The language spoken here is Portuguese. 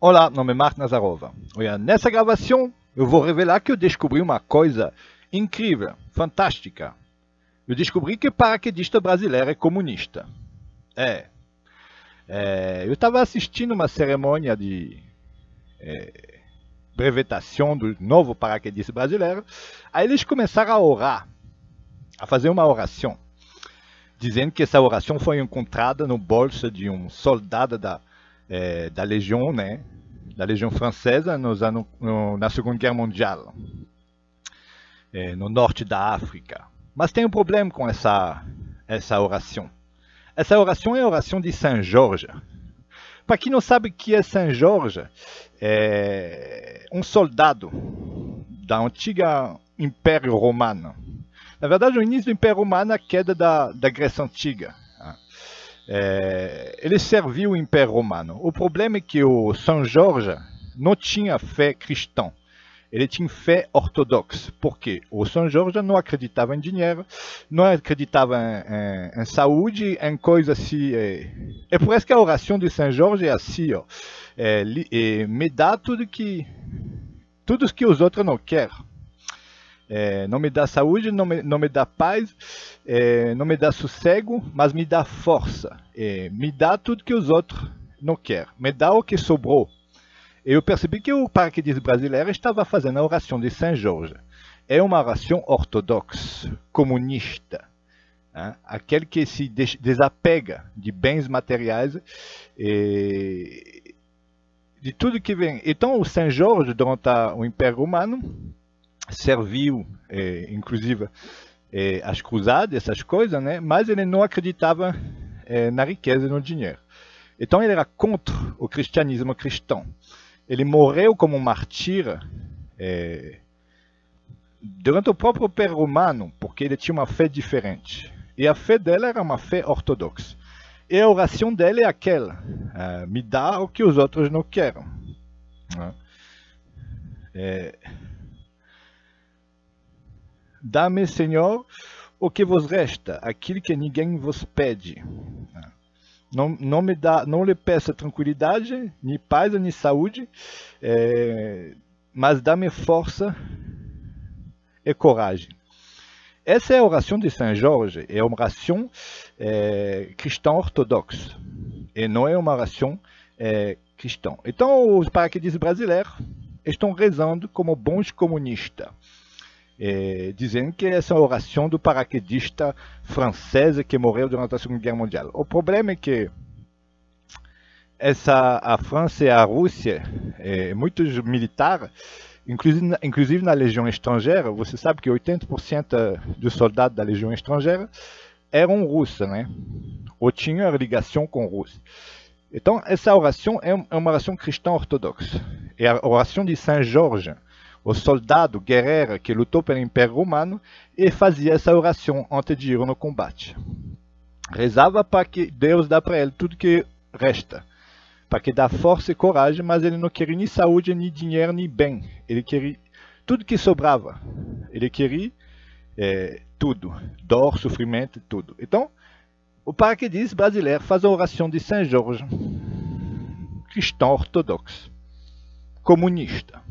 Olá, meu nome é Mark Nazarova. Olha, nessa gravação eu vou revelar que eu descobri uma coisa incrível, fantástica. Eu descobri que o paraquedista brasileiro é comunista. Eu estava assistindo uma cerimônia de brevetação do novo paraquedista brasileiro. Aí eles começaram a orar, a fazer uma oração, dizendo que essa oração foi encontrada no bolso de um soldado da Legião, né? Da Legião Francesa na Segunda Guerra Mundial, no norte da África. Mas tem um problema com essa oração. Essa oração é a oração de São Jorge. Para quem não sabe o que é São Jorge, é um soldado da antiga Império Romano. Na verdade, o início do Império Romano é a queda da Grécia Antiga. Ele serviu o Império Romano. O problema é que o São Jorge não tinha fé cristã. Ele tinha fé ortodoxa. Por quê? O São Jorge não acreditava em dinheiro, não acreditava em saúde, em coisas assim. É por isso que a oração de São Jorge é assim, ó. Me dá tudo que os outros não querem. Não me dá saúde, não me dá paz, não me dá sossego, mas me dá força. Me dá tudo que os outros não querem. Me dá o que sobrou. Eu percebi que o paraquedista brasileiro estava fazendo a oração de São Jorge. É uma oração ortodoxa, comunista. Aquele que se desapega de bens materiais e de tudo que vem. Então, o São Jorge, durante o Império Romano, serviu, inclusive, as cruzadas, essas coisas, né? Mas ele não acreditava na riqueza e no dinheiro. Então ele era contra o cristianismo cristão. Ele morreu como um mártir durante o próprio Império Romano, porque ele tinha uma fé diferente. E a fé dele era uma fé ortodoxa. E a oração dele é aquela: me dá o que os outros não querem. Dá-me, Senhor, o que vos resta, aquilo que ninguém vos pede. Não lhe peço tranquilidade, nem paz, nem saúde, mas dá-me força e coragem. Essa é a oração de São Jorge, é uma oração cristã ortodoxa, e não é uma oração cristã. Então, os paraquedistas brasileiros estão rezando como bons comunistas. Dizendo que essa é a oração do paraquedista francês que morreu durante a Segunda Guerra Mundial. O problema é que a França e a Rússia, muitos militares, inclusive na Legião Estrangeira, você sabe que 80% dos soldados da Legião Estrangeira eram russos, né? Ou tinham ligação com a Rússia. Então, essa oração é uma oração cristã ortodoxa. É a oração de São Jorge, o soldado guerreiro que lutou pelo Império Romano e fazia essa oração antes de ir no combate. Rezava para que Deus dê para ele tudo que resta, para que dê força e coragem, mas ele não queria nem saúde, nem dinheiro, nem bem. Ele queria tudo que sobrava. Ele queria tudo, dor, sofrimento, tudo. Então, o paraquedista brasileiro faz a oração de São Jorge, cristão ortodoxo, comunista.